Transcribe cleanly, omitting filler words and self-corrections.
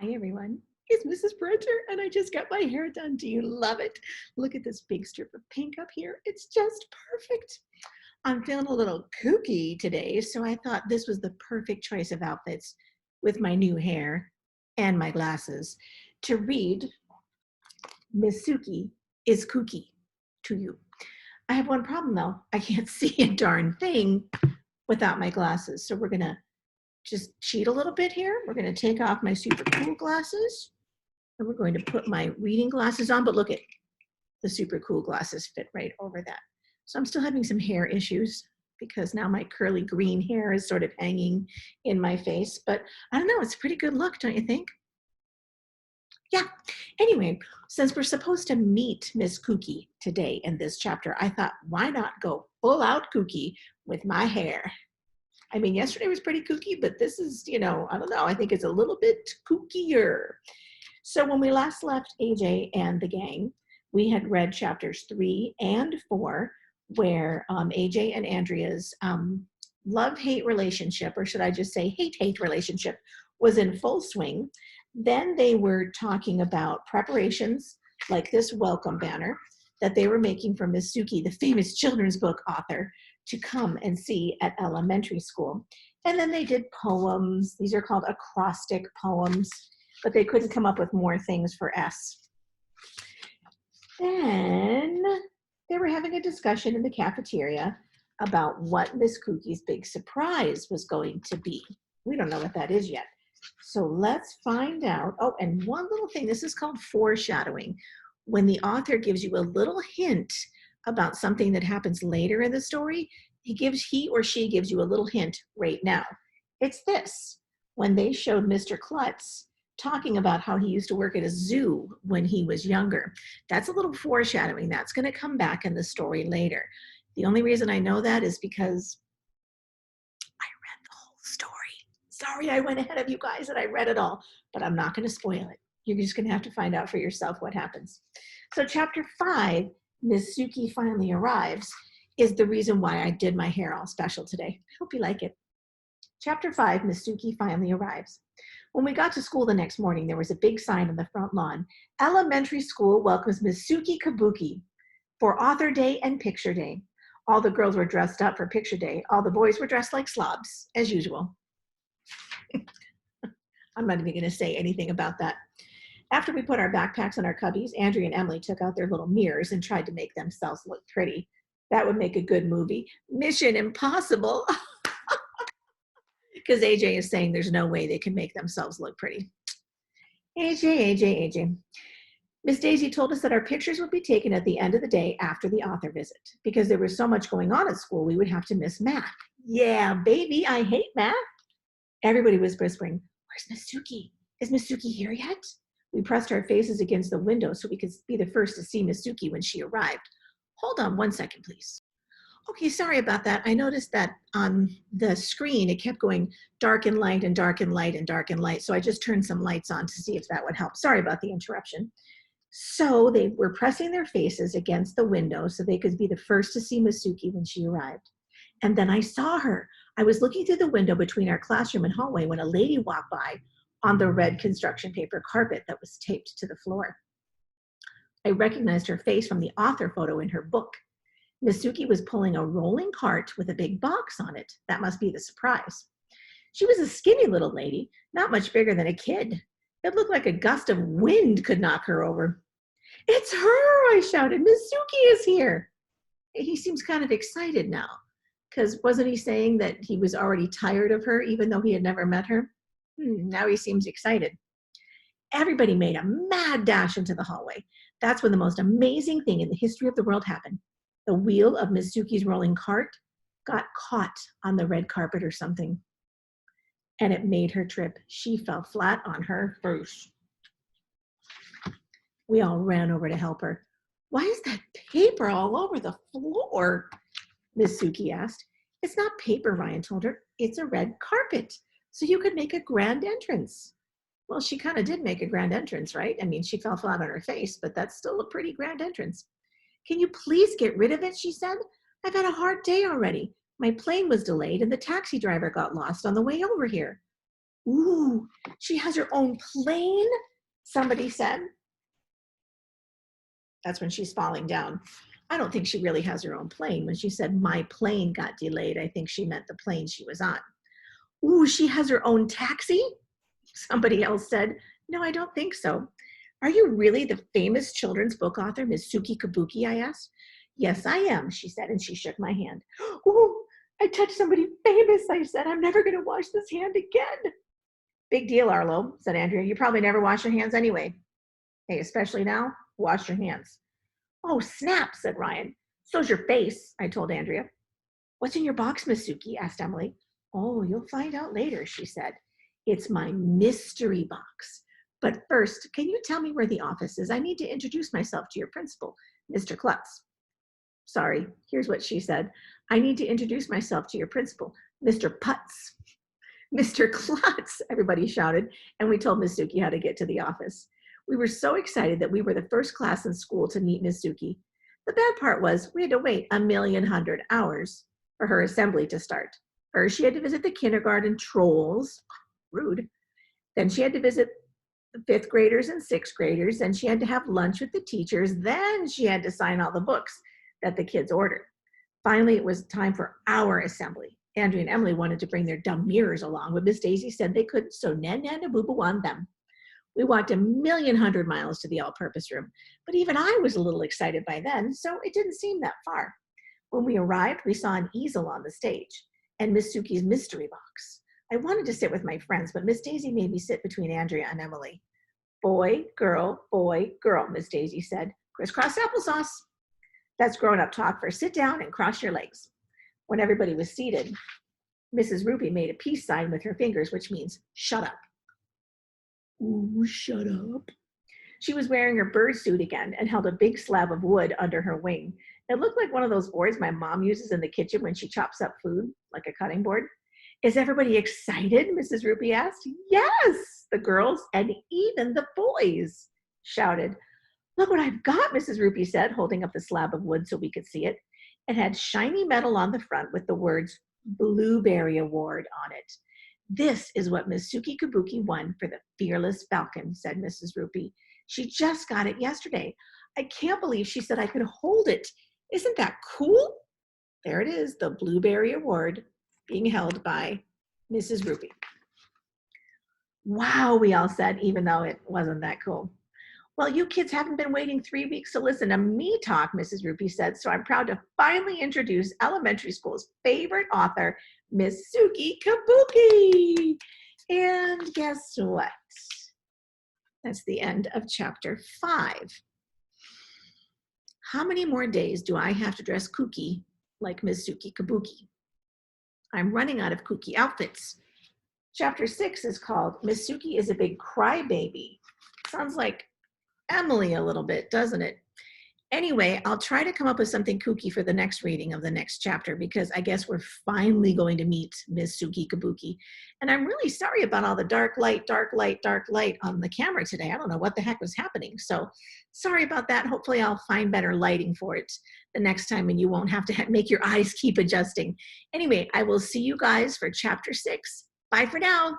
Hi everyone, it's Mrs. Berenter and I just got my hair done. Do you love it? Look at this big strip of pink up here. It's just perfect. I'm feeling a little kooky today, so I thought this was the perfect choice of outfits with my new hair and my glasses to read Miss Suki is Kooky to you. I have one problem though. I can't see a darn thing without my glasses. So we're gonna just cheat a little bit here. We're going to take off my super cool glasses and we're going to put my reading glasses on, but look at the super cool glasses fit right over that. So I'm still having some hair issues because now my curly green hair is sort of hanging in my face, but I don't know, it's a pretty good look, don't you think? Yeah. Anyway, since we're supposed to meet Miss Kooky today in this chapter, I thought, why not go full out kooky with my hair? I mean, yesterday was pretty kooky, but this is, I don't know, I think it's a little bit kookier. So when we last left AJ and the gang, we had read chapters 3 and 4, where AJ and Andrea's love-hate relationship, or should I just say hate-hate relationship, was in full swing. Then they were talking about preparations, like this welcome banner that they were making for Miss Suki, the famous children's book author, to come and see at Ellla Mentry School. And then they did poems. These are called acrostic poems, but they couldn't come up with more things for S. Then they were having a discussion in the cafeteria about what Miss Kooky's big surprise was going to be. We don't know what that is yet. So let's find out. Oh, and one little thing, this is called foreshadowing. When the author gives you a little hint about something that happens later in the story, he or she gives you a little hint right now. It's this. When they showed Mr. Klutz talking about how he used to work at a zoo when he was younger, that's a little foreshadowing. That's going to come back in the story later. The only reason I know that is because I read the whole story. Sorry, I went ahead of you guys and I read it all, but I'm not going to spoil it. You're just going to have to find out for yourself what happens. So chapter 5, Miss Suki finally arrives, is the reason why I did my hair all special today. I hope you like it. Chapter 5, Miss Suki finally arrives. When we got to school the next morning, there was a big sign on the front lawn. Ellla Mentry School welcomes Miss Suki Kabuki for Author Day and Picture Day. All the girls were dressed up for Picture Day. All the boys were dressed like slobs, as usual. I'm not even going to say anything about that. After we put our backpacks on our cubbies, Andrea and Emily took out their little mirrors and tried to make themselves look pretty. That would make a good movie. Mission Impossible. Because AJ is saying there's no way they can make themselves look pretty. AJ. Miss Daisy told us that our pictures would be taken at the end of the day after the author visit. Because there was so much going on at school, we would have to miss math. Yeah, baby, I hate math. Everybody was whispering, where's Miss Suki? Is Miss Suki here yet? We pressed our faces against the window so we could be the first to see Miss Suki when she arrived. Hold on 1 second, please. Okay, sorry about that. I noticed that on the screen, it kept going dark and light and dark and light and dark and light. So I just turned some lights on to see if that would help. Sorry about the interruption. So they were pressing their faces against the window so they could be the first to see Miss Suki when she arrived. And then I saw her. I was looking through the window between our classroom and hallway when a lady walked by on the red construction paper carpet that was taped to the floor. I recognized her face from the author photo in her book. Miss Suki was pulling a rolling cart with a big box on it. That must be the surprise. She was a skinny little lady, not much bigger than a kid. It looked like a gust of wind could knock her over. It's her, I shouted. Miss Suki is here. He seems kind of excited now, because wasn't he saying that he was already tired of her, even though he had never met her? Now he seems excited. Everybody made a mad dash into the hallway. That's when the most amazing thing in the history of the world happened. The wheel of Miss Suki's rolling cart got caught on the red carpet or something, and it made her trip. She fell flat on her face. We all ran over to help her. Why is that paper all over the floor? Miss Suki asked. It's not paper, Ryan told her. It's a red carpet, so you could make a grand entrance. Well, she kind of did make a grand entrance, right? I mean, she fell flat on her face, but that's still a pretty grand entrance. Can you please get rid of it, she said. I've had a hard day already. My plane was delayed and the taxi driver got lost on the way over here. Ooh, she has her own plane, somebody said. That's when she's falling down. I don't think she really has her own plane. When she said, my plane got delayed, I think she meant the plane she was on. Ooh, she has her own taxi? Somebody else said, no, I don't think so. Are you really the famous children's book author, Miss Suki Kabuki, I asked. Yes, I am, she said, and she shook my hand. Ooh, I touched somebody famous, I said. I'm never going to wash this hand again. Big deal, Arlo, said Andrea. You probably never wash your hands anyway. Hey, especially now, wash your hands. Oh, snap, said Ryan. So's your face, I told Andrea. What's in your box, Miss Suki? Asked Emily. Oh, you'll find out later, she said. It's my mystery box. But first, can you tell me where the office is? I need to introduce myself to your principal, Mr. Klutz. Sorry, here's what she said. I need to introduce myself to your principal, Mr. Putz. Mr. Klutz, everybody shouted, and we told Miss Suki how to get to the office. We were so excited that we were the first class in school to meet Miss Suki. The bad part was we had to wait 1,100,000 hours for her assembly to start. First, she had to visit the kindergarten trolls, rude. Then she had to visit the 5th graders and 6th graders. Then she had to have lunch with the teachers. Then she had to sign all the books that the kids ordered. Finally, it was time for our assembly. Andrea and Emily wanted to bring their dumb mirrors along, but Miss Daisy said they couldn't, so Nan and Boo Boo on them. We walked 1,100,000 miles to the all-purpose room, but even I was a little excited by then, so it didn't seem that far. When we arrived, we saw an easel on the stage and Miss Suki's mystery box. I wanted to sit with my friends, but Miss Daisy made me sit between Andrea and Emily. Boy, girl, Miss Daisy said. Crisscross applesauce. That's grown-up talk for sit down and cross your legs. When everybody was seated, Mrs. Ruby made a peace sign with her fingers, which means shut up. Ooh, shut up. She was wearing her bird suit again and held a big slab of wood under her wing. It looked like one of those boards my mom uses in the kitchen when she chops up food, like a cutting board. Is everybody excited? Mrs. Ruby asked. Yes, the girls and even the boys shouted. Look what I've got, Mrs. Ruby said, holding up the slab of wood so we could see it. It had shiny metal on the front with the words Blueberry Award on it. This is what Miss Suki Kabuki won for the Fearless Falcon, said Mrs. Ruby. She just got it yesterday. I can't believe she said I could hold it. Isn't that cool? There it is, the Blueberry Award being held by Mrs. Ruby. Wow, we all said, even though it wasn't that cool. Well, you kids haven't been waiting 3 weeks to listen to me talk, Mrs. Ruby said, so I'm proud to finally introduce Ellla Mentry School's favorite author, Miss Suki Kabuki. And guess what? That's the end of chapter 5. How many more days do I have to dress kooky like Miss Suki Kabuki? I'm running out of kooky outfits. Chapter 6 is called Miss Suki is a Big Crybaby. Sounds like Emily a little bit, doesn't it? Anyway, I'll try to come up with something kooky for the next reading of the next chapter because I guess we're finally going to meet Miss Suki Kabuki. And I'm really sorry about all the dark light on the camera today. I don't know what the heck was happening. So sorry about that. Hopefully I'll find better lighting for it the next time and you won't have to make your eyes keep adjusting. Anyway, I will see you guys for chapter 6. Bye for now.